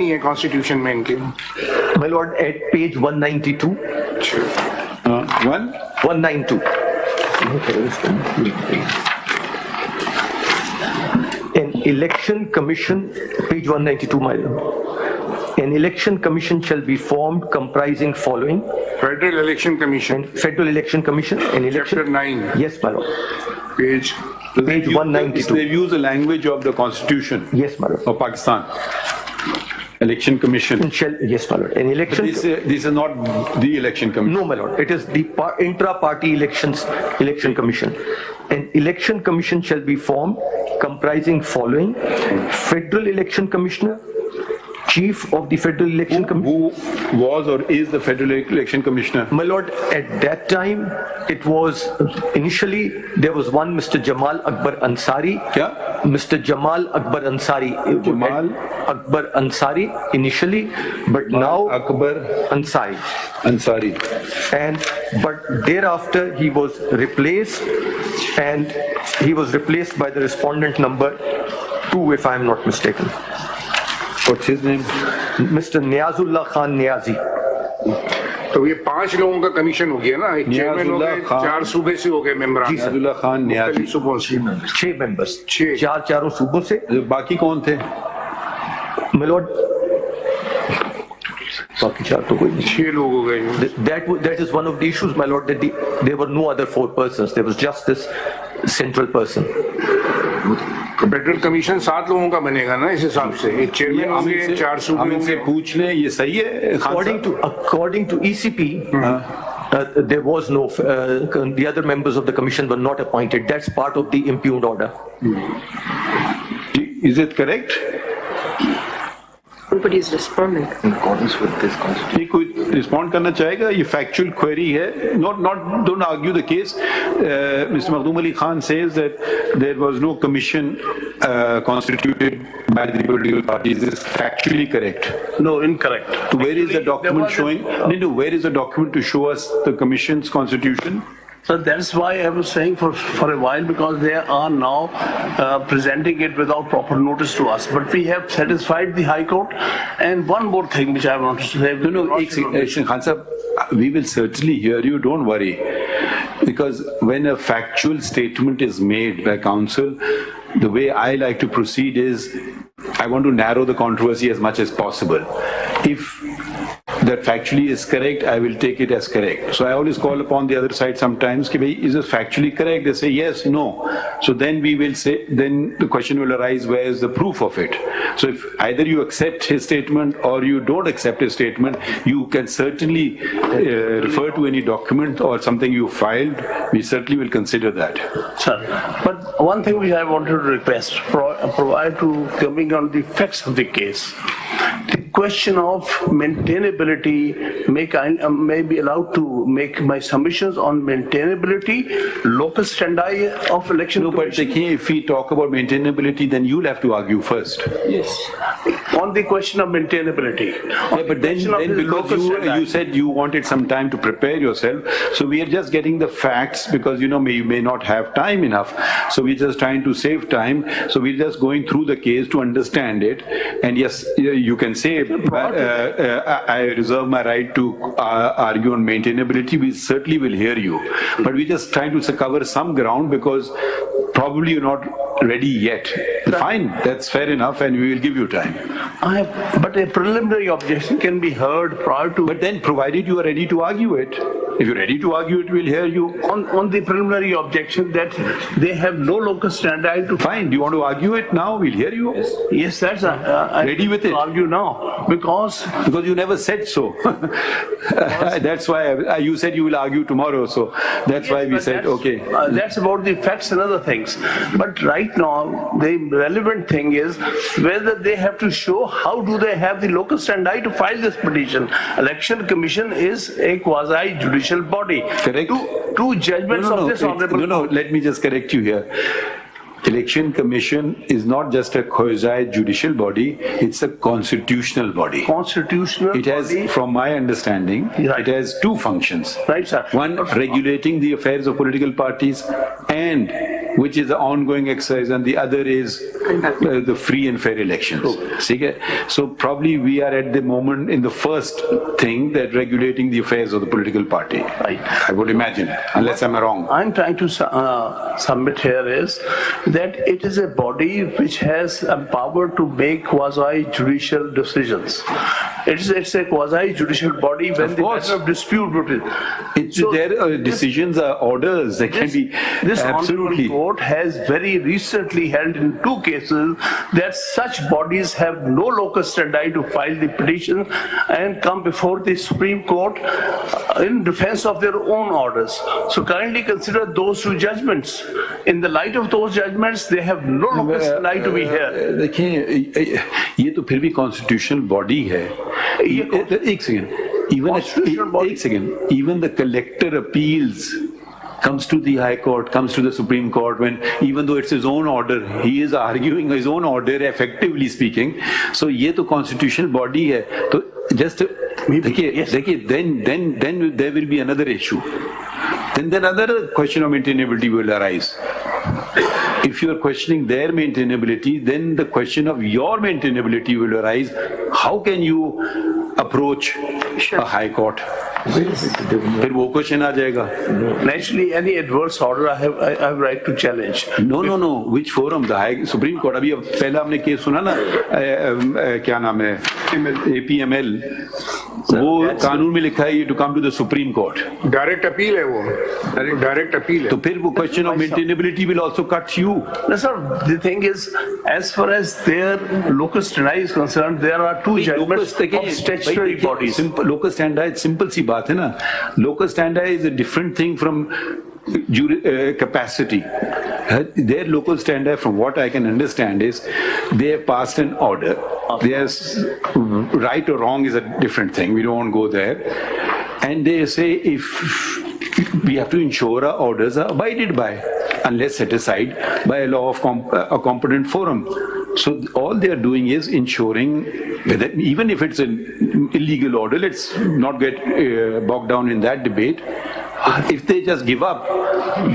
नहीं है कॉन्स्टिट्यूशन में इनके। My lord, at page 192. 192. An election commission, page 192, my lord. An election commission shall be formed comprising following. Federal Election Commission. Federal Election Commission. An election. Chapter 9. Yes, my lord. Page 192. They use the language of the Constitution. Yes, my lord. Of Pakistan. Election Commission. Yes, my lord. An election. This is not the Election Commission. No, my lord. It is the intra-party election commission. An election commission shall be formed comprising following: Federal Election Commissioner, Chief of the Federal Election Commission. Who was or is the Federal Election Commissioner? My lord, at that time, it was initially there was one Mr. Jamal Akbar Ansari. Yeah. Mr. Jamal Akbar Ansari. Jamal Akbar Ansari initially, but now Akbar Ansari. Ansari. But thereafter he was replaced, and he was replaced by the respondent number 2, if I am not mistaken. What's his name? Mr. Niazullah Khan Niazi. तो ये 5 लोगों का commission हो गया ना, एक chairman हो गए, 4 सूबे से हो गए मेंबर। नियाजुल्लाह खान नियाजी। सूबों से 6 मेंबर्स, 6 चारों सूबों से। बाकी कौन थे? मिलोड बाकी 4 तो कोई नहीं, 6 लोग हो गए। That is one of the issues, my lord, that there were no other 4 persons. There was just this central person. Federal commission 7 लोगों का बनेगा ना इस हिसाब से, एक चेयरमैन होंगे, 4 सूबे होंगे। हमसे पूछ लें, ये सही है? According to ECP, there was no, the other members of the commission were not appointed. That's part of the impugned order. Is it correct? Nobody is responding. In accordance with this constitution. ये कोई respond करना चाहेगा? ये factual query है. Don't argue the case. Mr. Makhdoom Ali Khan says that there was no commission constituted by the political parties. Is this factually correct? No, incorrect. So where is the document showing? Where is the document to show us the commission's constitution? So that's why I was saying for a while, because they are now presenting it without proper notice to us. But we have satisfied the High Court. And one more thing which I want to say. Khan Sahab, we will certainly hear you, don't worry. Because when a factual statement is made by counsel, the way I like to proceed is, I want to narrow the controversy as much as possible. If that factually is correct, I will take it as correct. So I always call upon the other side sometimes, is this factually correct? They say yes, no. So then we will say, then the question will arise, where is the proof of it? So if either you accept his statement or you don't accept his statement, you can certainly refer to any document or something you filed. We certainly will consider that. Sir, but one thing which I wanted to request, prior to coming on the facts of the case, the question of maintainability, may be allowed to make my submissions on maintainability, locus standi of election commission. But if we talk about maintainability, then you'll have to argue first. Yes. On the question of maintainability. Yeah, but then because you said you wanted some time to prepare yourself, so we are just getting the facts because you may not have time enough. So we're just trying to save time. So we're just going through the case to understand it. And yes, you can say, I reserve my right to argue on maintainability. We certainly will hear you. But we're just trying to cover some ground because probably you're not ready yet. Fine, that's fair enough, and we will give you time. But a preliminary objection can be heard prior to. But then, provided you are ready to argue it, if you're ready to argue it, we'll hear you. On the preliminary objection that they have no locus standi to. Fine. Do you want to argue it now? We'll hear you. Yes, that's ready with it. Argue now because you never said so. That's why you said you will argue tomorrow. So that's why we said okay. That's about the facts and other things. But right now, the relevant thing is whether they have to show how do they have the locus standi to file this petition. Election Commission is a quasi-judicial body. Correct. Two judgments of this honorable. No, let me just correct you here. Election Commission is not just a quasi-judicial body, it's a constitutional body. Constitutional It has, body. from my understanding, Right. it has two functions. Right, sir. One, regulating the affairs of political parties and which is the ongoing exercise, and the other is the free and fair elections. So probably we are at the moment in the first thing, that regulating the affairs of the political party. I would imagine, unless I'm wrong. I'm trying to submit here is that it is a body which has power to make quasi-judicial decisions. It's a quasi-judicial body when the matter of dispute. Their decisions are orders. They can be This absolutely. Honorable Court has very recently held in 2 cases that such bodies have no locus standi to file the petition and come before the Supreme Court in defense of their own orders. So kindly consider those 2 judgments. In the light of those judgments, they have no locus standi to be here. देखिए, ये तो फिर भी constitutional body है. एक second. Even the collector appeals comes to the High Court, comes to the Supreme Court, when even though it's his own order, he is arguing his own order, effectively speaking. So ये तो constitutional body है. तो just देखिए, then there will be another issue. Then another question of maintainability will arise. If you are questioning their maintainability, then the question of your maintainability will arise. How can you approach a High Court? फिर वो question आ जाएगा. Naturally, any adverse order I have right to challenge. No. Which forum? The High Supreme Court. अभी पहला हमने case सुना ना, क्या नाम है, APML. वो कानून में लिखा है to come to the Supreme Court. Direct appeal है वो, डायरेक्ट अपील है. तो फिर वो question of maintainability will also cut you. No, sir. The thing is, as far as their locus standi is concerned, there are 2 judgments of statutory bodies. Locus standi, simple सी बात है ना. Locus standi is a different thing from capacity. Their local standi, from what I can understand, is they have passed an order. There's right or wrong is a different thing. We don't want to go there. And they say if we have to ensure our orders are abided by, unless set aside by a law of a competent forum. So all they are doing is ensuring that even if it's an illegal order, let's not get bogged down in that debate. If they just give up,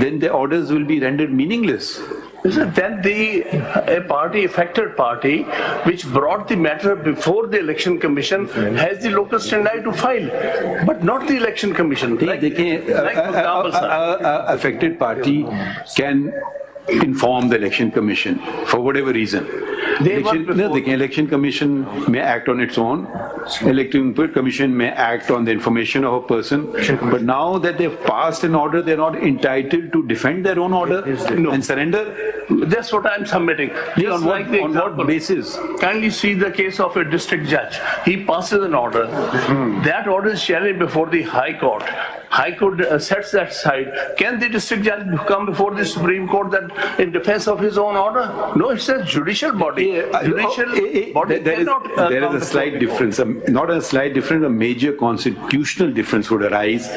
then the orders will be rendered meaningless. Then a affected party, which brought the matter before the Election Commission, has the locus standi to file, but not the Election Commission. Affected party can inform the Election Commission for whatever reason. The Election Commission may act on its own. Election Commission may act on the information of a person. But now that they've passed an order, they're not entitled to defend their own order and surrender. That's what I'm submitting. On what basis? Kindly see the case of a district judge. He passes an order. That order is challenged before the High Court. High Court sets that aside. Can the district judge come before the Supreme Court that in defense of his own order? No, it's a judicial body. There is a slight difference, not a slight difference, a major constitutional difference would arise.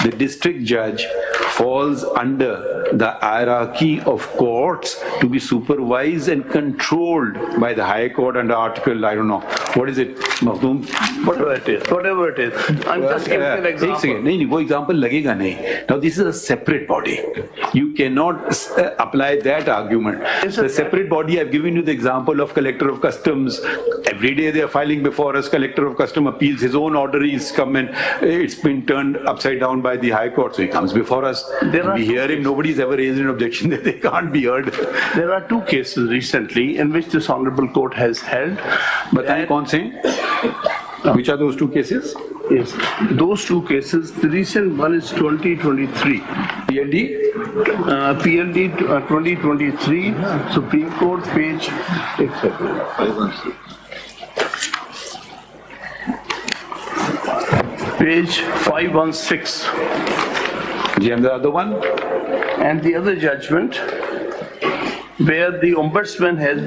The district judge falls under the hierarchy of courts to be supervised and controlled by the High Court under Article, I don't know, what is it, Makhdoom? Whatever it is. I'm just giving an example. No, example लगेगा नहीं. Now this is a separate body. You cannot apply that argument. The separate body, I've given you the example of Collector of Customs. Every day they are filing before us. Collector of Customs appeals. His own order is come and it's been turned upside down by the High Court. So he comes before us. We hear him. Nobody's ever raised an objection that they can't be heard. There are 2 cases recently in which this Honorable Court has held. बताएं कौन से? Which are those 2 cases? Yes, those 2 cases. The recent one is 2023. PLD? PLD 2023, Supreme Court, page 516. And the other one? And the other judgment, where the Ombudsman has...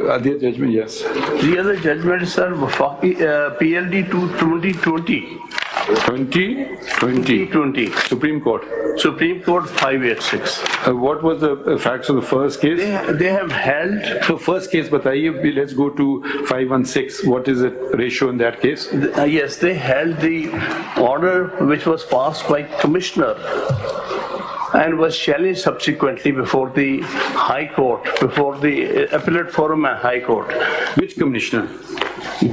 Other judgment, yes. The other judgment is PLD 2020. 2020. Supreme Court. Supreme Court 586. What was the facts of the first case? They have held... So first case, bataiye, let's go to 516. What is the ratio in that case? Yes, they held the order which was passed by Commissioner and was challenged subsequently before the High Court, before the Appellate Forum and High Court. Which commissioner?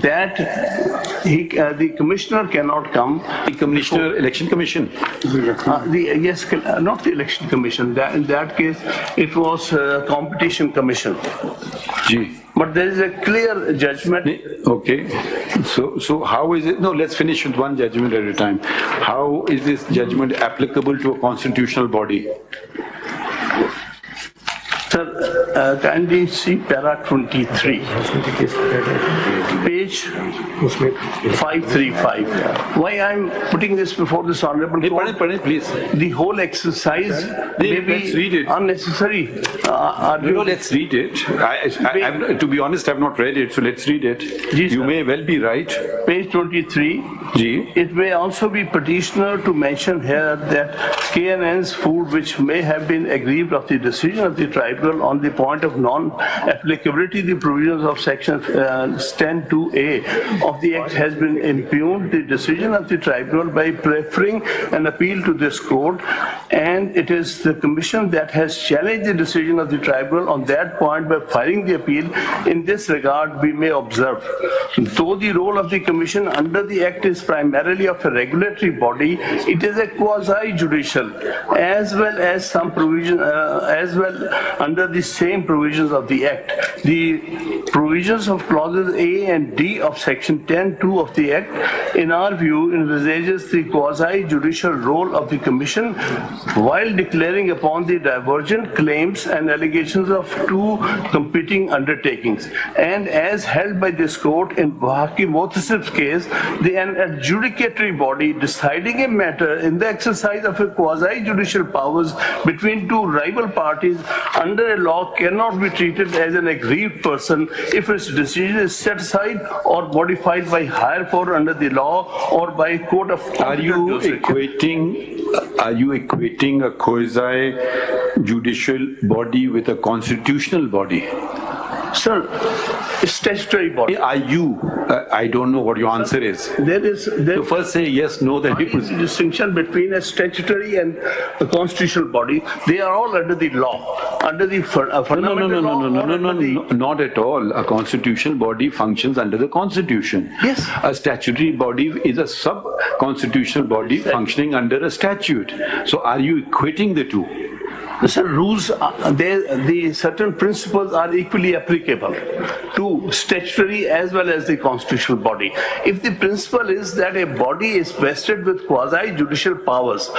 That the commissioner cannot come. The commissioner, election commission. Not the election commission. In that case, it was competition commission. Gee. But there is a clear judgment. Okay. So how is it? No, let's finish with one judgment at a time. How is this judgment applicable to a constitutional body? Sir, kindly see para 23, page 535. Why I'm putting this before this honorable court? Please. The whole exercise may be unnecessary. No, let's read it. To be honest, I've not read it, so let's read it. You may well be right. Page 23. It may also be petitioner to mention here that KNN's food, which may have been aggrieved of the decision of the tribunal on the point of non-applicability, the provisions of section 10(2)(a) of the Act has been impugned the decision of the tribunal by preferring an appeal to this court, and it is the commission that has challenged the decision of the tribunal on that point by filing the appeal. In this regard, we may observe, though the role of the commission under the Act is primarily of a regulatory body, it is a quasi-judicial, as well as some provision, as well under the same provisions of the Act. The provisions of clauses A and D of section 10(2) of the Act, in our view, envisages the quasi-judicial role of the commission while declaring upon the divergent claims and allegations of two competing undertakings. And as held by this court in Bhar-Aks case, an adjudicatory body deciding a matter in the exercise of a quasi-judicial powers between two rival parties under a law cannot be treated as an aggrieved person if its decision is set aside or modified by higher court under the law or by a court of Are you equating a quasi-judicial body with a constitutional body? Sir, statutory body. Are you? I don't know what your answer is. So first say yes, no, then you is the distinction between a statutory and a constitutional body. They are all under the law, under the fundamental law. No, not at all. A constitutional body functions under the Constitution. Yes. A statutory body is a sub-constitutional body functioning under a statute. So are you equating the two? Sir, rules, the certain principles are equally applicable to statutory as well as the constitutional body. If the principle is that a body is vested with quasi-judicial powers,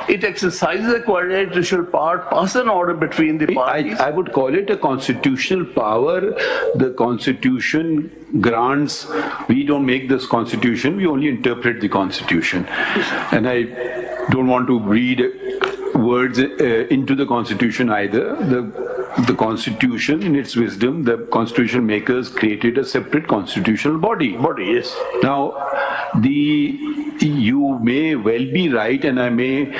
it exercises a quasi-judicial power, passes an order between the parties. I would call it a constitutional power. The Constitution grants, we don't make this Constitution, we only interpret the Constitution. And I don't want to read words into the Constitution either. The Constitution, in its wisdom, the Constitution makers created a separate constitutional body. Yes. Now, you may well be right, and I may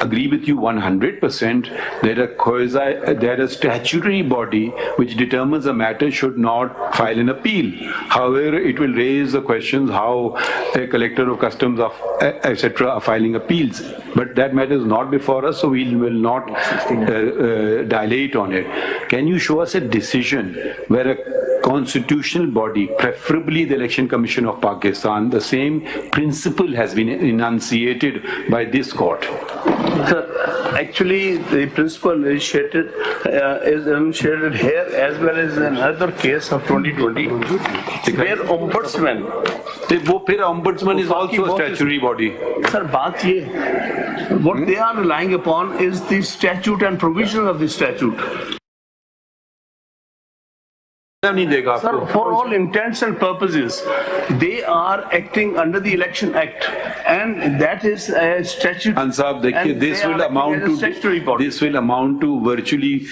agree with you 100% that a statutory body which determines a matter should not file an appeal. However, it will raise the questions how a collector of customs, etc., are filing appeals. But that matter is not before us, so we will not dilate on it. Can you show us a decision where a constitutional body, preferably the Election Commission of Pakistan, the same principle has been enunciated by this court? Sir, actually, the principle is enunciated here as well as in another case of 2020, where ombudsman. Ombudsman is also a statutory body. Sir, what they are relying upon is the statute and provisions of the statute. Sir, for all intents and purposes, they are acting under the Election Act, and that is a statute. This will amount to virtually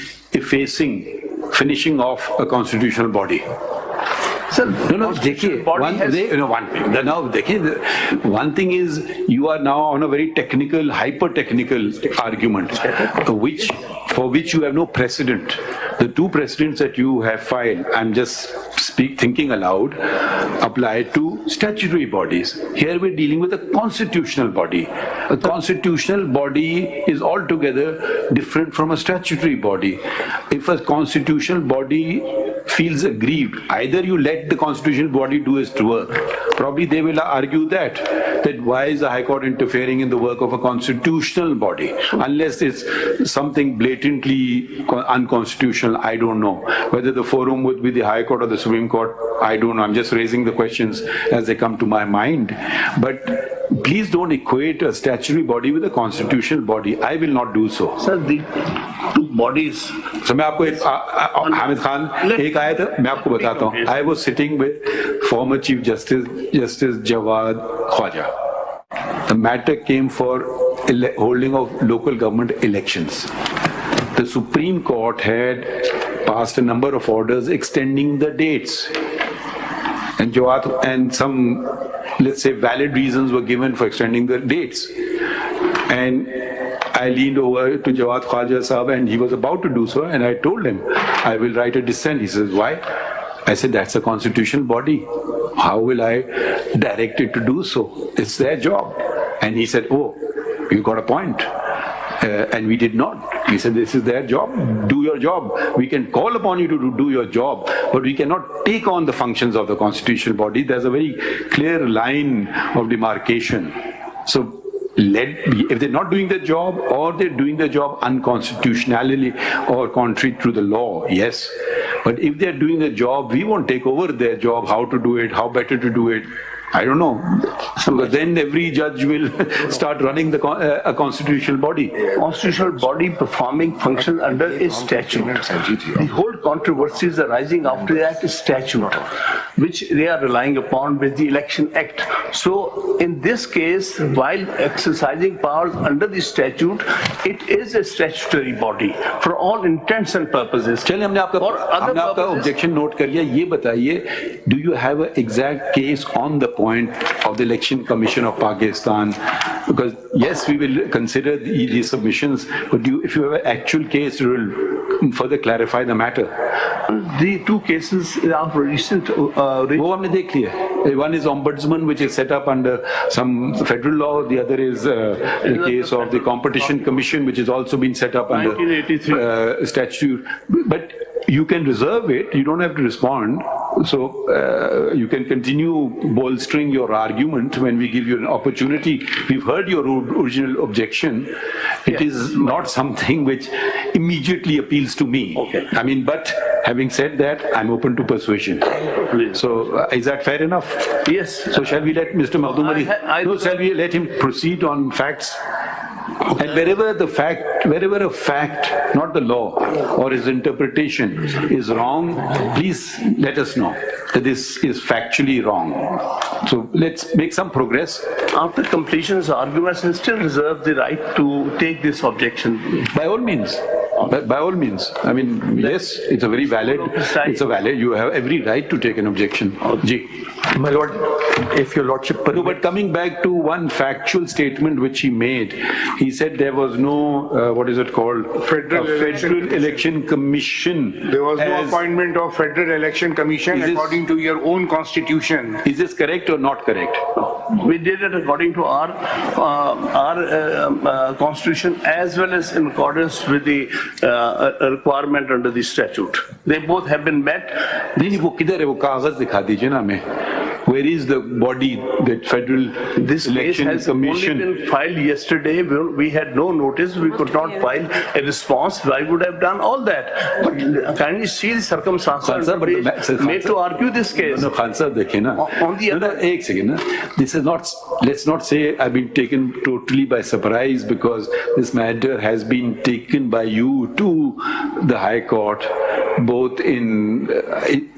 finishing off a constitutional body. Sir, No, देखिए, one thing is you are now on a very technical, hyper-technical argument, for which you have no precedent. The two precedents that you have filed, I'm just thinking aloud, apply to statutory bodies. Here we're dealing with a constitutional body. A constitutional body is altogether different from a statutory body. If a constitutional body feels aggrieved, either you let the constitutional body do its work. Probably they will argue that why is the High Court interfering in the work of a constitutional body? Unless it's something blatantly unconstitutional, I don't know. Whether the forum would be the High Court or the Supreme Court, I don't know. I'm just raising the questions as they come to my mind. But please don't equate a statutory body with a constitutional body. I will not do so. Sir, the two bodies. So मैं आपको हामिद खान एक आया था, मैं आपको बताता हूँ. I was sitting with former Chief Justice Jawad Khwaja. The matter came for holding of local government elections. The Supreme Court had passed a number of orders extending the dates. And Jawad and some, let's say, valid reasons were given for extending the dates. And I leaned over to Jawad Khwaja Sahab and he was about to do so, and I told him, I will write a dissent. He says, why? I said, that's a constitutional body. How will I direct it to do so? It's their job. And he said, oh, you got a point. And we did not. He said, this is their job. Do your job. We can call upon you to do your job, but we cannot take on the functions of the constitutional body. There's a very clear line of demarcation. So if they're not doing their job, or they're doing their job unconstitutionally or contrary to the law, yes. But if they're doing their job, we won't take over their job, how to do it, how better to do it. I don't know. Because then every judge will start running a constitutional body. Constitutional body performing functions under a statute. The whole controversy is arising after that statute, which they are relying upon with the Election Act. So in this case, while exercising powers under the statute, it is a statutory body for all intents and purposes. चलिए हमने आपका objection note कर लिया. ये बताइए, do you have an exact case on the point of the Election Commission of Pakistan? Because yes, we will consider these submissions, but if you have an actual case, you will further clarify the matter. The two cases are recent. वो हमने देख लिया. One is Ombudsman, which is set up under some federal law. The other is the case of the Competition Commission, which has also been set up under 1983 statute. But you can reserve it. You don't have to respond. So you can continue bolstering your argument when we give you an opportunity. We've heard your original objection. It is not something which immediately appeals to me. Okay. I mean, but having said that, I'm open to persuasion. So is that fair enough? Yes. So shall we let Mr. Makhdoom Ali? No, shall we let him proceed on facts? And wherever a fact, not the law or his interpretation is wrong, please let us know that this is factually wrong. So let's make some progress. After completion of arguments, I still reserve the right to take this objection. By all means. By all means. I mean, yes, it's a very valid, you have every right to take an objection. Ji. My lord, if your lordship permits. No, but coming back to one factual statement which he made, he said there was no, what is it called? Federal Election Commission. There was no appointment of Federal Election Commission according to your own constitution. Is this correct or not correct? We did it according to our constitution as well as in accordance with the requirement under the statute. They both have been met. नहीं वो किधर है वो कागज दिखा दीजिए ना हमें. Where is the body, that Federal This Election case has Commission? only been filed yesterday. We had no notice. We could not file a response. I would have done all that. But kindly see the circumstances made to argue this case. No, Khan Sahab, dekhiye na. On the other, एक second na. This is not. Let's not say I've been taken totally by surprise, because this matter has been taken by you to the High Court, both in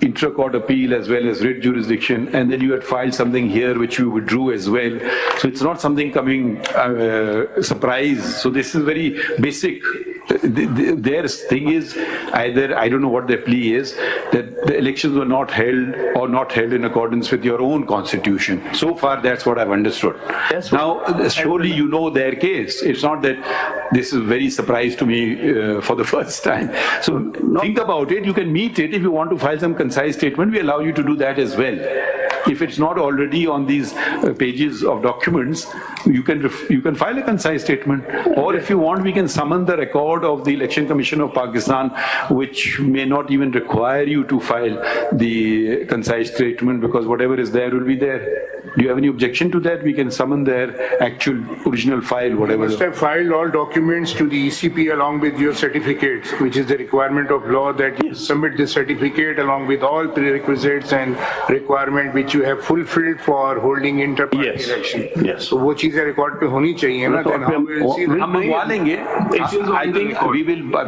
intra-court appeal as well as writ jurisdiction, and then you had filed something here which you withdrew as well. So it's not something coming surprise. So this is very basic their thing is either, I don't know what their plea is, that the elections were not held or not held in accordance with your own constitution. So far, that's what I've understood. Now, surely you know their case. It's not that this is very surprise to me for the first time. So think about it. You can meet it. If you want to file some concise statement, we allow you to do that as well. If it's not already on these pages of documents, you can file a concise statement. Or if you want, we can summon the record of the Election Commission of Pakistan, which may not even require you to file the concise statement, because whatever is there will be there. Do you have any objection to that? We can summon their actual original file, whatever. You must have filed all documents to the ECP along with your certificates, which is the requirement of law, that you submit the certificate along with all prerequisites and requirement which you have fulfilled for holding inter-party election. Yes. So वो चीजें record पे होनी चाहिए ना, then how will see that? हम मंगवा लेंगे. I think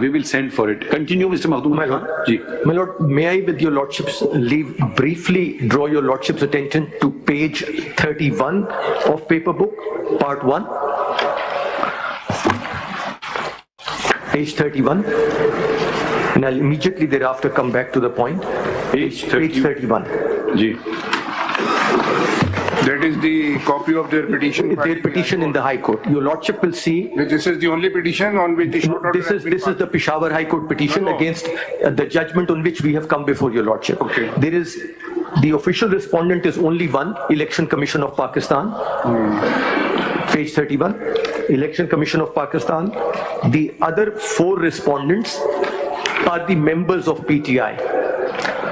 we will send for it. Continue, Mr. Makhdoom. My Lord, may I, with your Lordship's leave, briefly draw your Lordship's attention to page 31 of paper book, part 1. Page 31. And I'll immediately thereafter come back to the point. Page 31. Ji. That is the copy of their petition. Their petition in the High Court. Your Lordship will see. This is the only petition on which the short order This has been is the Peshawar High Court petition against the judgment on which we have come before your Lordship. Okay. There is, the official respondent is only one, Election Commission of Pakistan. Page 31, Election Commission of Pakistan. The other 4 respondents are the members of PTI.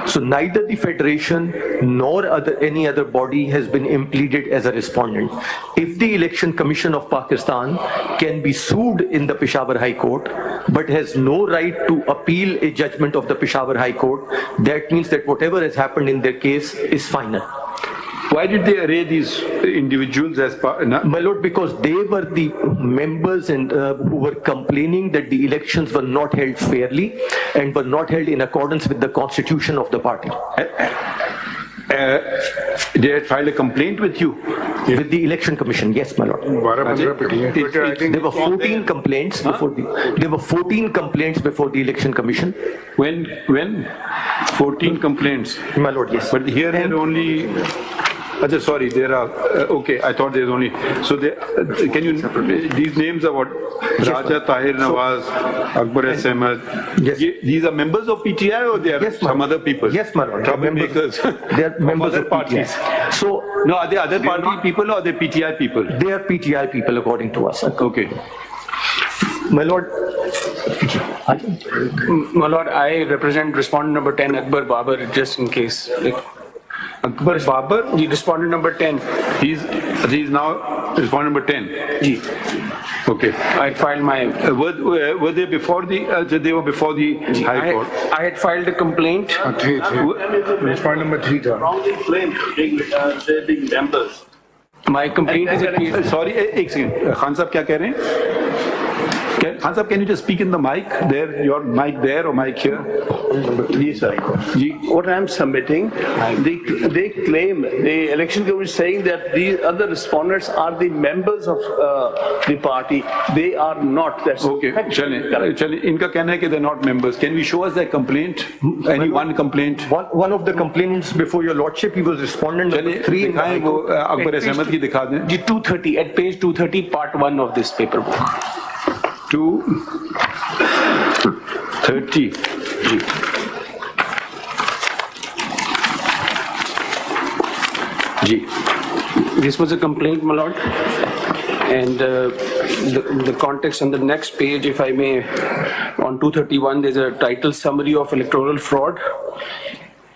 So neither the Federation nor any other body has been impleaded as a respondent. If the Election Commission of Pakistan can be sued in the Peshawar High Court, but has no right to appeal a judgment of the Peshawar High Court, that means that whatever has happened in their case is final. Why did they array these individuals as part? My Lord, because they were the members and who were complaining that the elections were not held fairly and were not held in accordance with the constitution of the party. They had filed a complaint with you? With the Election Commission, yes, my Lord. There were 14 complaints before there were 14 complaints before the Election Commission. When? 14 complaints? My Lord, yes. But here there are only... Sorry, there are, okay, I thought there's only, so there, can you, these names are what? Raja Tahir Nawaz, Akbar S. Ahmed. Yes. These are members of PTI or they are some other people? Yes, my Lord. Troublemakers. They are members of parties. PTI. So, no, are they other party people or are they PTI people? They are PTI people according to us. Okay. My Lord. My Lord, I represent respondent number 10, Akbar Babar, just in case. Akbar Babar? The respondent number 10. He's now respondent number 10. Ji. Okay. I filed my... were they before the, they were before the High Court? I had filed a complaint. Respondent number 3 था. Wrongly claimed they're being members. My complaint is that... Sorry, एक second. Khan Sahab क्या कह रहे हैं? Khan Sahab, can you just speak in the mic? There, your mic there or mic here? Yes, sir. What I'm submitting, they claim, the election commission is saying that the other respondents are the members of the party. They are not. That's okay. चलें. इनका कहना है कि they're not members. Can we show us their complaint? Any one complaint? One of the complainants before your Lordship, he was respondent number 3. दिखाएं वो Akbar S Ahmad की दिखा दें. 230 at page 230, part 1 of this paper book. 230. Ji. This was a complaint, my Lord. And the context on the next page, if I may, on 231, there's a title summary of electoral fraud.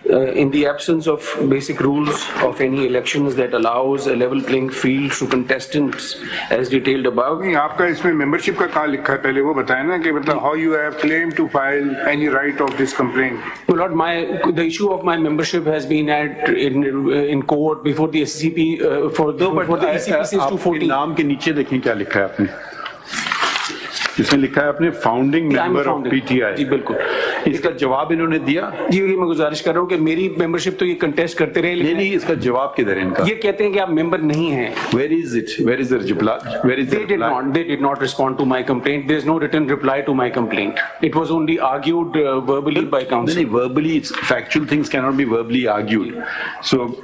In the absence of basic rules of any elections that allows a level playing field to contestants as detailed above. नहीं, आपका इसमें membership का कहाँ लिखा है पहले वो बताएं ना कि मतलब how you have claimed to file any right of this complaint. Well, Lord, the issue of my membership has been in court before the SCP for the ECP since 2014. नाम के नीचे देखें क्या लिखा है आपने. इसमें लिखा है आपने founding member of PTI. जी बिल्कुल. इसका जवाब इन्होंने दिया? जी मैं गुजारिश कर रहा हूँ कि मेरी मेंबरशिप तो ये कंटेस्ट करते रहे, लेकिन नहीं, इसका जवाब किधर है इनका? ये कहते हैं कि आप मेंबर नहीं हैं। Where is it? Where is the reply? Where is the reply? They did not respond to my complaint. There is no written reply to my complaint. It was only argued verbally by counsel. No, verbally, it's factual things cannot be verbally argued. So,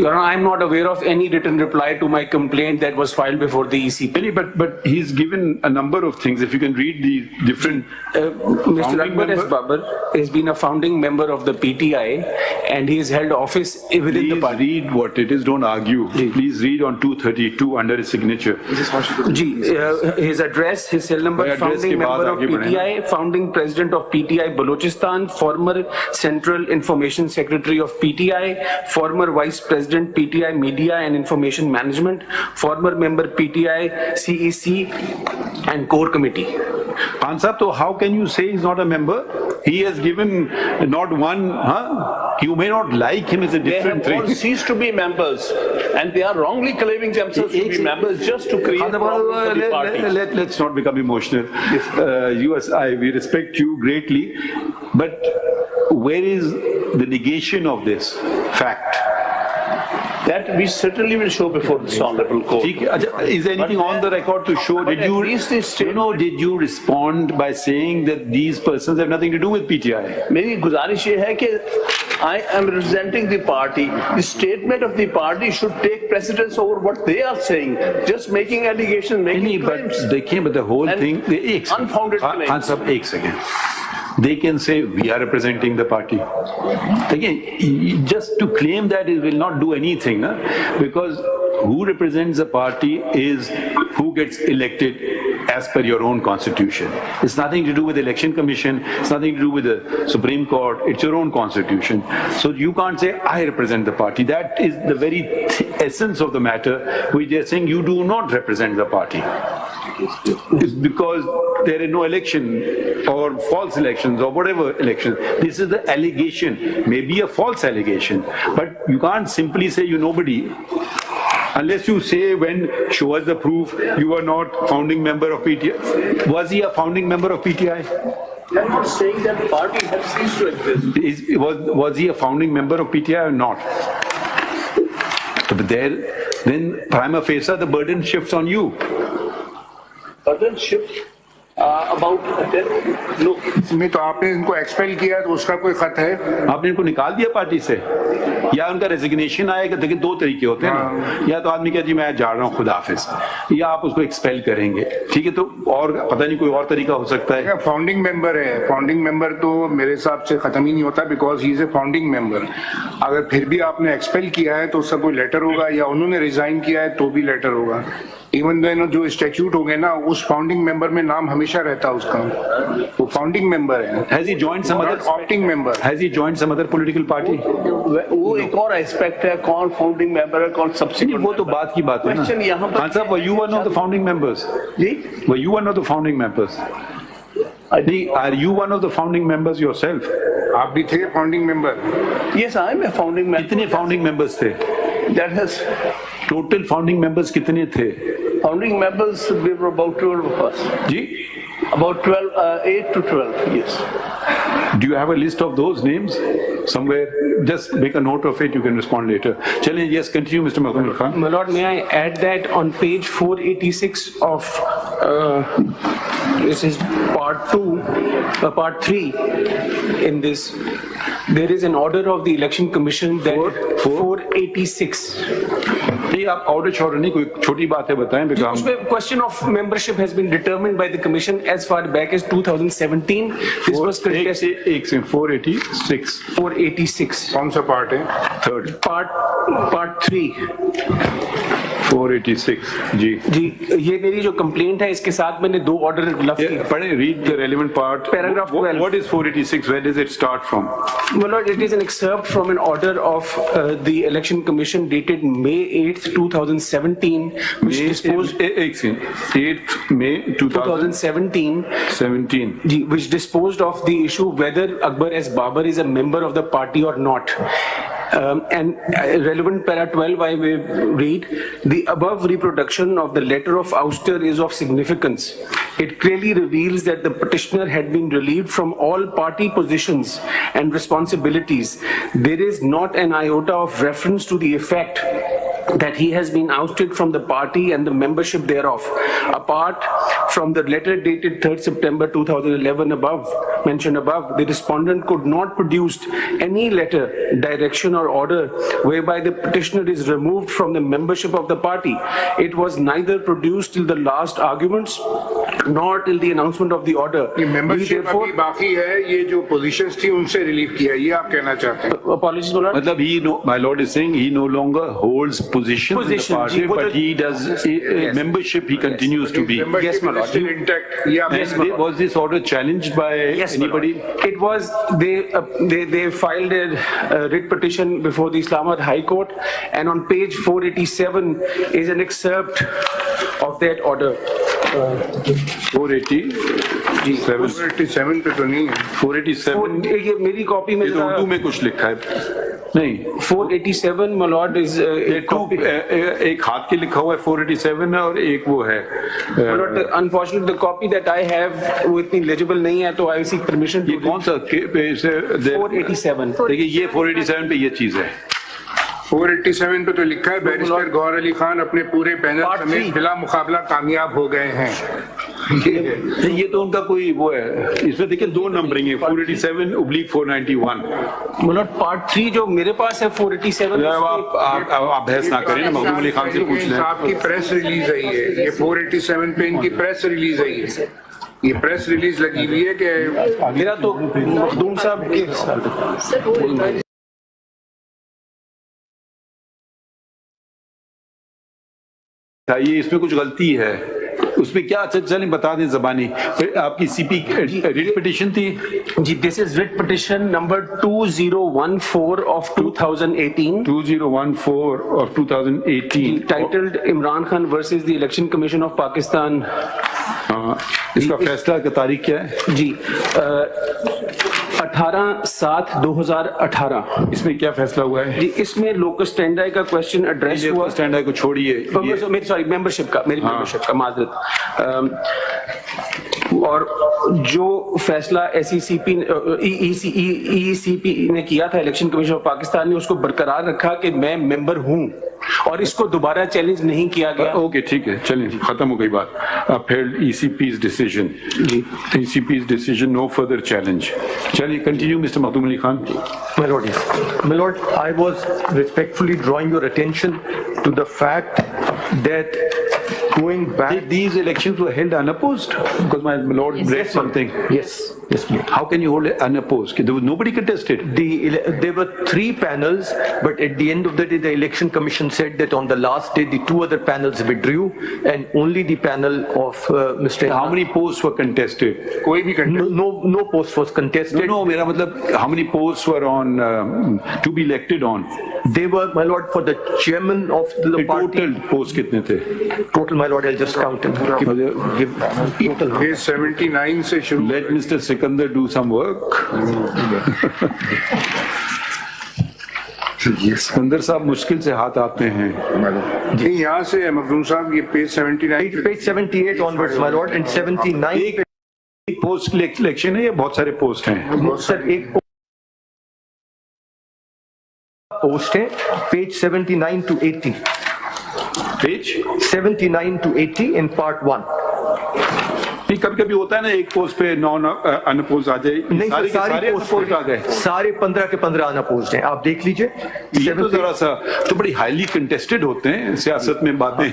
Your Honor, I am not aware of any written reply to my complaint that was filed before the ECP. but he's given a number of things. If you can read the different. Mr. Akbar S. Babar has been a founding member of the PTI and he has held office within the Please party. read what it is. Don't argue. Please read on 232 under his signature. His address, his cell number, founding member of PTI, founding president of PTI Balochistan, former Central Information Secretary of PTI, former vice president PTI Media and Information Management, former member PTI CEC and Core Committee. Khan Sahab, so how can you say he's not a member? He has given not one, You may not like him as a different They have thing. all ceased to be members and they are wrongly claiming themselves to be members just to create problems for the party. Let's not become emotional. We respect you greatly, but where is the negation of this fact? That we certainly will show before this honorable court. Is there anything on the record to show? Did you respond by saying that these persons have nothing to do with PTI? मेरी गुजारिश ये है कि I am representing the party. The statement of the party should take precedence over what they are saying. Just making allegations, making claims. But the whole And thing, unfounded claims. Khan Sahab, एक second. They can say we are representing the party. Again, just to claim that it will not do anything, because who represents the party is who gets elected as per your own constitution. It's nothing to do with the election commission. It's nothing to do with the Supreme Court. It's your own constitution. So you can't say I represent the party. That is the very essence of the matter, which they're saying you do not represent the party. It's because there is no election or false elections or whatever election. This is the allegation, maybe a false allegation, but you can't simply say you nobody. Unless you say when show us the proof you are not founding member of PTI. Was he a founding member of PTI? They are not saying that the party has ceased to exist. Was he a founding member of PTI or not? But then prima facie the burden shifts on you. Burden shift about no. इसमें तो आपने इनको expel किया तो उसका कोई खत है? आपने इनको निकाल दिया पार्टी से या उनका रेजिग्नेशन आएगा? देखिए दो तरीके होते हैं ना, या तो आदमी कहे जी मैं जा रहा हूँ खुदा हाफिज, या आप उसको एक्सपेल करेंगे, ठीक है? तो और पता नहीं कोई और तरीका हो सकता है। फाउंडिंग मेंबर है, फाउंडिंग मेंबर तो मेरे हिसाब से खत्म ही नहीं होता because he is a founding member. अगर फिर भी आपने एक्सपेल किया है तो उसका कोई लेटर होगा या उन्होंने रिजाइन किया है तो भी लेटर होगा। इवन देन जो स्टैट्यूट हो गए ना उस फाउंडिंग मेंबर में नाम हमेशा रहता है उसका, वो फाउंडिंग मेंबर है। Has he joined some other opting member? Has he joined some other political party? वो एक और एस्पेक्ट है, कौन फाउंडिंग मेंबर है कौन सब्सिक्वेंट। वो तो बात की बात है ना। क्वेश्चन यहाँ पर खान साहब, were you one of the founding members? Ji, Were you one of the founding members? Are you one of the founding members yourself? आप भी थे founding member? Yes, I am a founding member. कितने founding members थे? That has total founding members कितने थे? founding members, we were about 12 of us. Ji? About 12, 8 to 12, yes. Do you have a list of those names somewhere? Just make a note of it, you can respond later. Challenge, yes, continue, Mr. Mahmood Khan. My Lord, may I add that on page 486 of, this is part 2, part 3 in this, there is an order of the Election Commission that 486. नहीं, आप order छोड़ नहीं, कोई छोटी बात है बताएं बेटा। उसमें question of membership has been determined by the commission as far back as 2017. This was contested. 486. 486. कौन सा पार्ट है? Third. Part 3. 486. जी ये मेरी जो कंप्लेंट है इसके साथ मैंने दो ऑर्डर लफ्ज किए। पढ़ें, read the relevant part. Paragraph 12. What is 486? Where does it start from? My Lord, it is an excerpt from an order of the Election Commission dated May 8th, 2017, which disposed 8th May 2017. which disposed of the issue whether Akbar S. Babar is a member of the party or not. And relevant para 12, I will read, the above reproduction of the letter of ouster is of significance. It clearly reveals that the petitioner had been relieved from all party positions and responsibilities. There is not an iota of reference to the effect that he has been ousted from the party and the membership thereof. Apart from the letter dated 3rd September 2011 mentioned above, the respondent could not produce any letter, direction or order whereby the petitioner is removed from the membership of the party. It was neither produced till the last arguments nor till the announcement of the order. ये membership अभी बाकी है, ये जो positions थी उनसे relief किया, ये आप कहना चाहते हैं? Apologies, my lord. मतलब my lord is saying he no longer holds position in the party, but he does membership. He continues to be. Yes, my lord. Still intact. Yeah, Yes, was this order challenged by anybody? It was, they filed a writ petition before the Islamabad High Court, and on page 487 is an excerpt of that order. 487 पे तो नहीं है. 487 ये मेरी copy में उर्दू में कुछ लिखा है नहीं. 487 my lord is एक हाथ के लिखा हुआ है 487 है और एक वो है. Unfortunately, the copy that I have with me legible नहीं है, तो I seek permission to. ये कौन सा 487. देखिए ये 487 पे ये चीज है. 487 पे तो लिखा है बैरिस्टर गौर अली खान अपने पूरे पैनल समेत बिला मुकाबला कामयाब हो गए हैं. ये तो उनका कोई वो है. इसमें देखिए दो नंबरिंग है 487/491. मतलब पार्ट 3 जो मेरे पास है 487. आप बहस ना करें ना, मखदूम अली खान से पूछ लें. आपकी प्रेस रिलीज आई है, ये 487 पे इनकी प्रेस रिलीज आई है. ये प्रेस रिलीज लगी हुई है कि मेरा तो मखदूम साहब के ये इसमें कुछ गलती है. उसमें क्या अच्छा चलें बता दें जबानी. आपकी सीपी रिट पिटिशन थी जी. This is writ petition number 2014 of 2018. 2014 of 2018 titled Imran Khan versus the election commission of Pakistan. इसका फैसला की तारीख क्या है जी? 18/7/2018. इसमें क्या फैसला हुआ है जी? इसमें लोकस स्टैंडाई का क्वेश्चन एड्रेस हुआ. स्टैंडाई को छोड़िए, मेरी सॉरी मेंबरशिप का, मेरी मेंबरशिप का माजरत. और जो फैसला SECP ECP ने किया था, इलेक्शन कमीशन ऑफ पाकिस्तान ने उसको बरकरार रखा कि मैं मेंबर हूं और इसको दोबारा चैलेंज नहीं किया गया. ओके ठीक है, चलिए खत्म हो गई बात. upheld ECP's decision. जी. ECP's decision, no further challenge. चलिए continue mister Makhdoom Ali Khan. My lord, yes. My lord, I was respectfully drawing your attention to the fact that going back. These elections were held unopposed because my lord read something. Yes, yes, please. How can you hold it unopposed? There was nobody contested. There were 3 panels, but at the end of the day, the election commission said that on the last day, the 2 other panels withdrew, and only the panel of Mr. How many posts were contested? कोई भी No post was contested. No, मेरा मतलब how many posts were on to be elected on? They were, my lord, for the chairman of the party. Total posts कितने थे? Total, my lord, I'll just count them. Give total. ये 79 से शुरू. Let Mr. Sikandar do some work. Sikandar साहब मुश्किल से हाथ आते हैं. जी यहाँ से मखदूम साहब ये page 79. Page 78 onwards, my lord, and 79. एक पोस्ट इलेक्शन है या बहुत सारे पोस्ट हैं? सर एक पोस्ट है, page 79 to 80. Page 79 to 80 in part 1. कभी कभी होता है ना एक पोस्ट पे नॉन अनअपोज आ जाए. नहीं, सारे पोस्ट आ गए. सारे 15 के 15 अनअपोज्ड हैं, आप देख लीजिए. ये तो जरा सा तो बड़ी हाईली कंटेस्टेड होते हैं सियासत में बातें.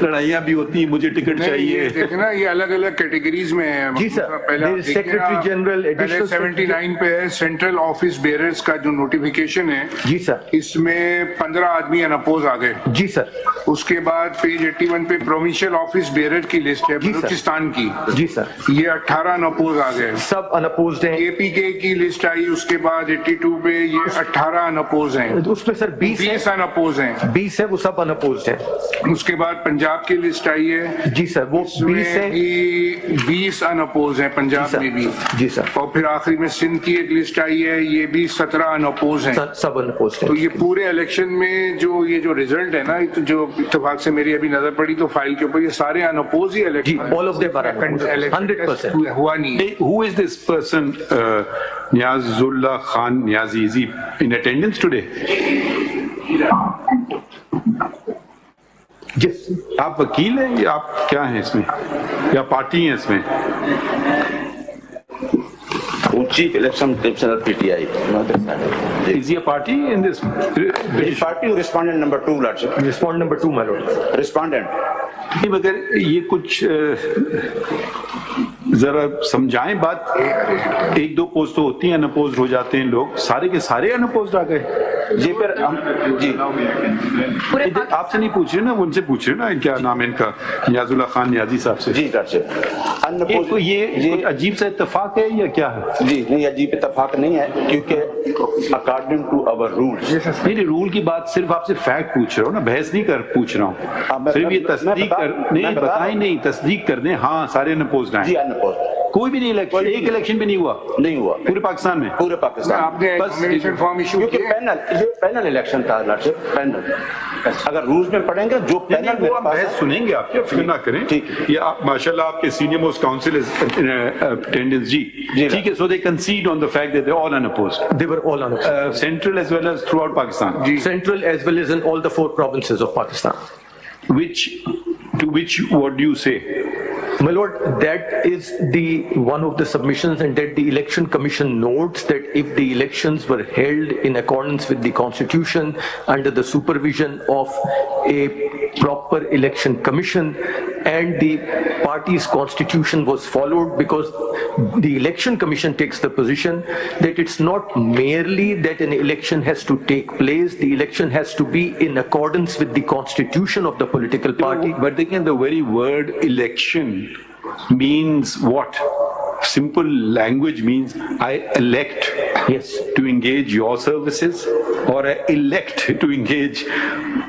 लड़ाइयाँ भी होती हैं, मुझे टिकट चाहिए. देखना ये अलग अलग कैटेगरीज में है. जी सर. सेक्रेटरी जनरल एडिशनल 79 पे है सेंट्रल ऑफिस बेयरर्स का जो नोटिफिकेशन है. जी सर. इसमें 15 आदमी अनअपोज आ गए. जी सर. उसके बाद पेज 81 पे प्रोविंशियल ऑफिस बेयरर की लिस्ट है बलूचिस्तान की. जी सर, ये 18 अनअपोज आ गए। सब अनअपोज्ड हैं। एपीके की लिस्ट आई, उसके बाद 82 पे ये 18 अनअपोज हैं। उसमें सर 20 अनअपोज हैं। 20 है, वो सब अनअपोज्ड हैं। उसके बाद पंजाब की लिस्ट आई है। जी सर, वो 20 है। 20 अनअपोज हैं पंजाब में भी। जी सर। और फिर आखिरी में सिंध की एक लिस्ट आई है, ये भी 17 अनअपोज हैं। सब अनअपोज्ड तो हैं। ये पूरे इलेक्शन में जो ये जो रिजल्ट है ना, तो जो इत्तेफाक से मेरी अभी नजर पड़ी तो फाइल के ऊपर ये सारे अनअपोज ही जी, election all of them are unopposed, 100%. हुआ नहीं है। Hey, who is this person, Niazullah Khan Niazi? Is he in attendance today? Yes. आप वकील हैं या आप क्या हैं इसमें, या पार्टी हैं इसमें? Chief Election Commissioner PTI. Is he a party in this? The party respondent number 2, Lordship. Respond number 2, my lord. Respondent. नहीं, मगर ये कुछ जरा समझाएं बात। एक दो पोस्ट तो होती हैं, अनअपोज्ड हो जाते हैं लोग, सारे के सारे अनअपोज्ड आ गए। जी पर हम जी आपसे नहीं पूछ रहे ना, उनसे पूछ रहे ना, क्या नाम है इनका, नियाजुल्लाह खान नियाजी साहब से। जी लॉर्डशिप। तो ये कोई अजीब सा इत्तेफाक है या क्या है? जी नहीं, अजीब इत्तेफाक नहीं है, क्योंकि अकॉर्डिंग टू अवर रूल्स। मेरी रूल की बात सिर्फ आपसे फैक्ट पूछ रहा हूँ ना, बहस नहीं कर पूछ रहा हूँ। सिर्फ ये तस्दीक कर, नहीं बताएं, नहीं तस्दीक कर दें। हाँ, सारे अनअपोज्ड हैं। जी अनअपोज्ड। कोई भी नहीं इलेक्शन, एक इलेक्शन भी नहीं हुआ। नहीं हुआ पूरे पाकिस्तान में। पूरे पाकिस्तान। आपने नॉमिनेशन फॉर्म इशू क्योंकि किया? पैनल इलेक्शन था लॉर्डशिप, पैनल। अगर रूल्स में पढ़ेंगे जो पैनल में बहस सुनेंगे, आप क्या फिक्र ना करें। ठीक ये आप माशाल्लाह आपके सीनियर मोस्ट काउंसिल अटेंडेंस जी, ठीक है। So they concede on the fact that they are all unopposed. They were all unopposed. Central as well as throughout Pakistan. Central as well as in all the 4 provinces of Pakistan. To which what do you say? My lord, that is one of the submissions, and that the election commission notes that if the elections were held in accordance with the constitution under the supervision of a proper election commission and the party's constitution was followed, because the election commission takes the position that it's not merely that an election has to take place, the election has to be in accordance with the constitution of the political party. But again, the very word election means what? Simple language means I elect to engage your services, or I elect to engage,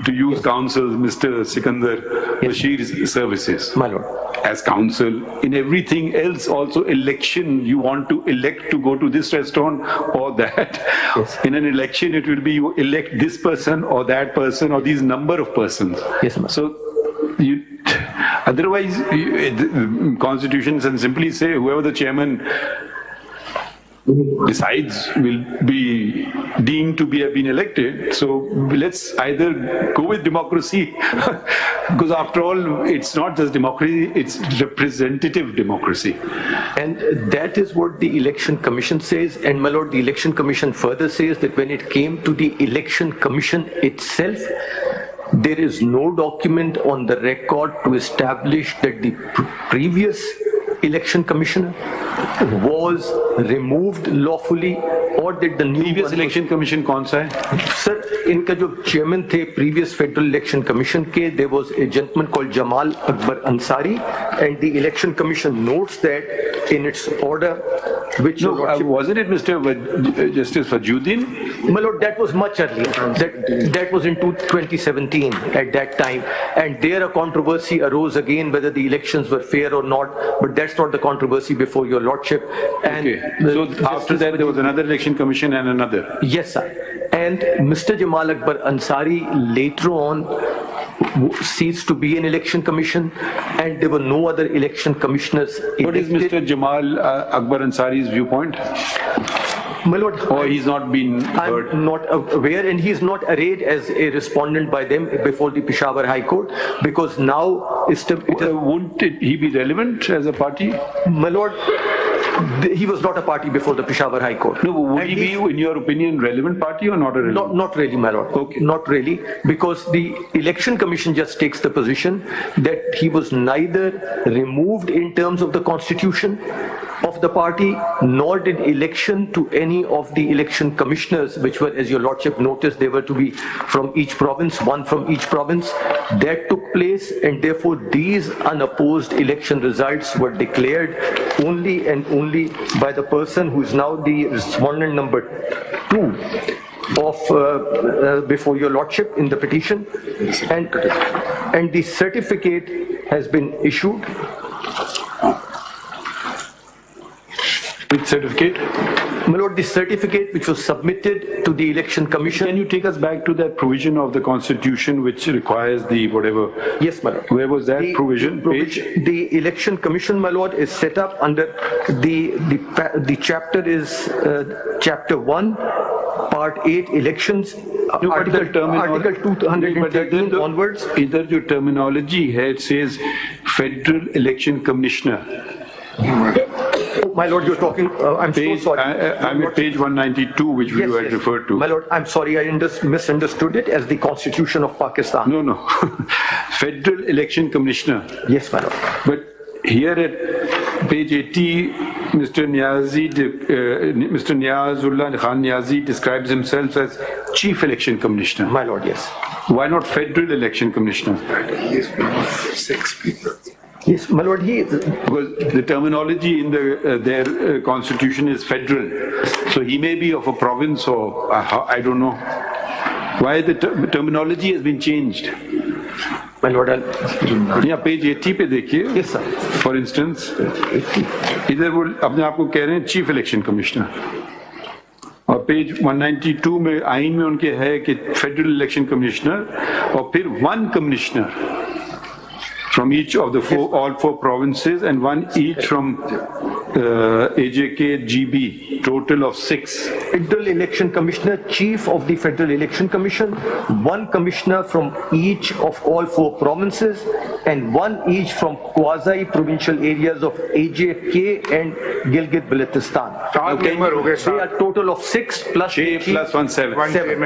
to use counsel Mr. Sikandar Bashir's services. My lord. As counsel, in everything else also election, you want to elect to go to this restaurant or that. In an election, it will be you elect this person or that person or these number of persons. Yes, ma'am. So you, otherwise, the constitutions and simply say whoever the chairman decides will be deemed to have been elected. So let's either go with democracy, because after all, it's not just democracy, it's representative democracy. And that is what the election commission says. And my lord, the election commission further says that when it came to the election commission itself, there is no document on the record to establish that the previous election commissioner was removed lawfully, or that the new Previous election commission कौन सा है? Sir, इनका जो chairman थे previous federal election commission के, there was a gentleman called Jamal Akbar Ansari, and the election commission notes that in its order, which wasn't it Mr. Justice Fajuddin? My lord, that was much earlier. That was in 2017 at that time, and there a controversy arose again whether the elections were fair or not. But that's not the controversy before your lordship. And so after that there was another election commission and another. Yes, sir. And Mr. Jamal Akbar Ansari later on ceased to be an election commission, and there were no other election commissioners elected. What is Mr. Jamal Akbar Ansari's viewpoint? My lord, or he's not been heard? I'm not aware, and he's not arrayed as a respondent by them before the Peshawar High Court, because now wouldn't he be relevant as a party? My lord, he was not a party before the Peshawar High Court. No, would he be, in your opinion, relevant party or not a relevant? Not really, my lord. Okay. Not really, because the election commission just takes the position that he was neither removed in terms of the constitution of the party, nor did election to any of the election commissioners, which were, as your lordship noticed, they were to be from each province, one from each province. That took place, and therefore these unopposed election results were declared only and only by the person who is now the respondent number 2 of before your lordship in the petition, and the certificate has been issued. Which certificate? My lord, the certificate which was submitted to the election commission. Can you take us back to that provision of the constitution which requires the whatever? Yes, my lord. Where was that provision? Page? The election commission, my lord, is set up under the chapter is chapter 1, part 8, elections. Article 213 onwards. Either your terminology here it says Federal Election Commissioner. Oh, my lord, you're talking, I'm so sorry. I'm at page 192, which you had referred to. My lord, I'm sorry, I misunderstood it as the Constitution of Pakistan. No. Federal Election Commissioner. Yes, my lord. But here at page 80, Mr. Niazullah Khan Niazi describes himself as Chief Election Commissioner. My lord, yes. Why not Federal Election Commissioner? Yes, my lord, because the terminology in their constitution is federal. So he may be of a province or I don't know. Why the terminology has been changed? My lord, yeah, page 80 पे देखिए. Yes, sir. For instance, इधर वो अपने आप को कह रहे हैं Chief Election Commissioner. और पेज 192 में आइन में उनके है कि Federal Election Commissioner और फिर one Commissioner from each of the all four provinces and one each from AJK, GB, total of 6. Federal Election Commissioner, Chief of the Federal Election Commission, one Commissioner from each of all four provinces, and one each from quasi-provincial areas of AJK and Gilgit-Baltistan. They are total of 6 plus 6 plus 1 7.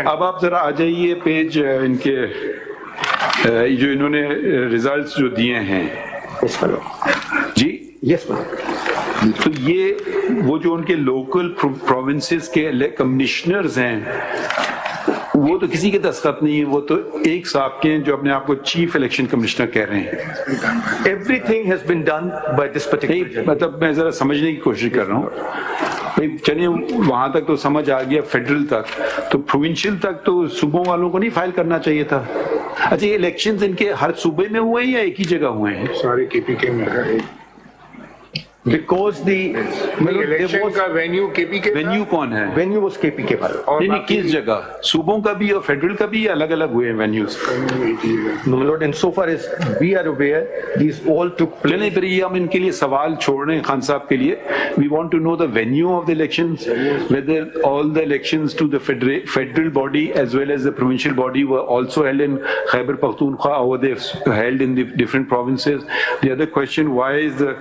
अब आप जरा आ जाइए page इनके जो इन्होंने results जो दिए हैं जी. यस तो ये वो जो उनके लोकल प्रोविंसेस के कमिश्नर्स हैं वो तो किसी के दस्तखत नहीं है, वो तो एक साहब के हैं जो अपने आप को चीफ इलेक्शन कमिश्नर कह रहे हैं. Everything has been done by this particular. मतलब मैं जरा समझने की कोशिश कर रहा हूँ. चलिए वहां तक तो समझ आ गया, फेडरल तक, तो प्रोविंशियल तक तो सूबों वालों को नहीं फाइल करना चाहिए था. अच्छा, ये इलेक्शंस इनके हर सूबे में हुए हैं या एक ही जगह हुए हैं? सारे केपीके में है. Because the इलेक्शन का वेन्यू केपीके. वेन्यू कौन है? वेन्यू वाज केपीके पर. नहीं, किस जगह? सूबों का भी और फेडरल का भी अलग अलग हुए हैं venues? No, my lord, and so far as we are aware, these all took place. चलिए फिर ये हम इनके लिए सवाल छोड़ रहे हैं खान साहब के लिए. We want to know the venue of the elections, whether all the elections to the federal body as well as the provincial body were also held in Khyber Pakhtunkhwa or they held in the different provinces. The other question, why is the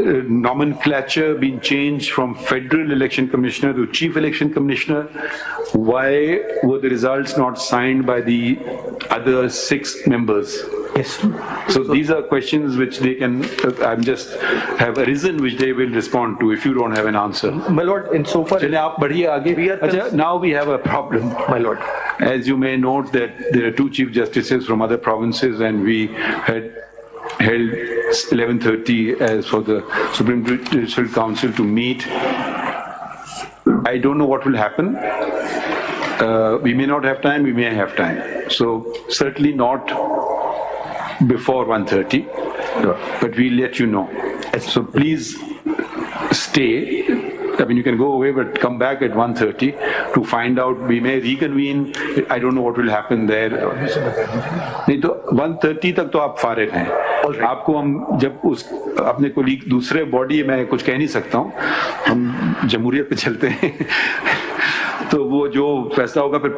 nomenclature being changed from Federal Election Commissioner to Chief Election Commissioner? Why were the results not signed by the other 6 members? Yes. So these are questions which they can, I'm just have arisen which they will respond to if you don't have an answer. My lord, in so far. चलिए आप बढ़िए आगे. Now we have a problem. My lord. As you may note that there are 2 Chief Justices from other provinces and we had held 11:30 as for the Supreme Judicial Council to meet. I don't know what will happen. We may not have time, we may have time. So certainly not before 1:30, but we'll let you know. So please stay. I mean, you can go away, but come back at 1:30 to find out. We may reconvene. I don't know what will happen there. नहीं तो 1:30 तक तो आप फारिग हैं. आपको हम जब उस अपने कोलीग दूसरे बॉडी में कुछ कह नहीं सकता हूँ, हम जमहूरियत पे चलते हैं. तो वो जो फैसला होगा फिर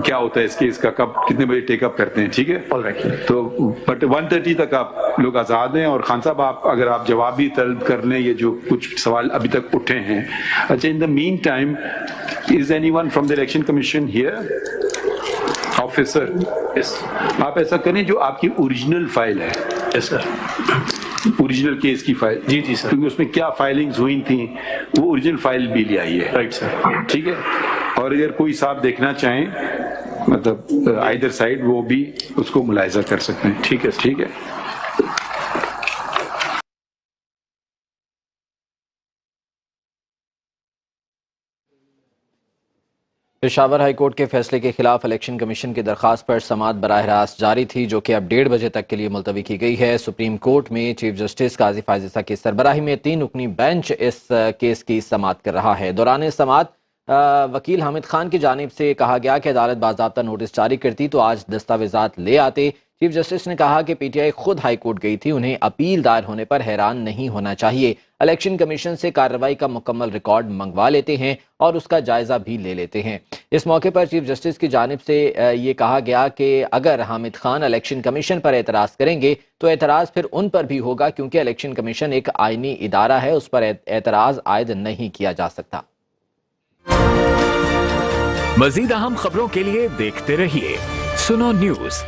क्या होता है इसके, इसका कब कितने बजे टेकअप करते हैं, ठीक है? तो बट 1:30 तक आप लोग आजाद हैं. और खान साहब आप अगर आप जवाब भी तलब कर लें ये जो कुछ सवाल अभी तक उठे हैं. अच्छा, in the mean time is anyone from the election commission here? Officer, आप ऐसा करें जो आपकी ओरिजिनल फाइल है. Yes, sir. ओरिजिनल केस की फाइल। जी जी सर। क्योंकि उसमें क्या फाइलिंग्स हुई थी वो ओरिजिनल फाइल भी ले आई है। Right sir. ठीक है। और अगर कोई साहब देखना चाहें मतलब आइदर साइड वो भी उसको मुलाहिजा कर सकते हैं। ठीक है। ठीक है। पेशावर हाई कोर्ट के फैसले के खिलाफ इलेक्शन कमीशन की दरखास्त पर समाअत बराह रास्त जारी थी, जो कि अब 1:30 बजे तक के लिए मुलतवी की गई है। सुप्रीम कोर्ट में चीफ जस्टिस काजी फाजिसा की सरबराही में 3 रुकनी बेंच इस केस की समाअत कर रहा है। दौरान समाअत वकील हामिद खान की जानिब से कहा गया कि अदालत बाज़ाब्ता नोटिस जारी करती तो आज दस्तावेजात ले आते। चीफ जस्टिस ने कहा कि PTI खुद हाई कोर्ट गई थी, उन्हें अपील दायर होने पर हैरान नहीं होना चाहिए। इलेक्शन कमीशन से कार्रवाई का मुकम्मल रिकॉर्ड मंगवा लेते हैं और उसका जायजा भी ले लेते हैं। इस मौके पर चीफ जस्टिस की जानिब से ये कहा गया कि अगर हामिद खान इलेक्शन कमीशन पर एतराज़ करेंगे तो एतराज़ फिर उन पर भी होगा, क्योंकि इलेक्शन कमीशन एक आईनी इदारा है, उस पर एतराज़ आयद नहीं किया जा सकता। मज़ीद अहम खबरों के लिए देखते रहिए सुनो न्यूज़।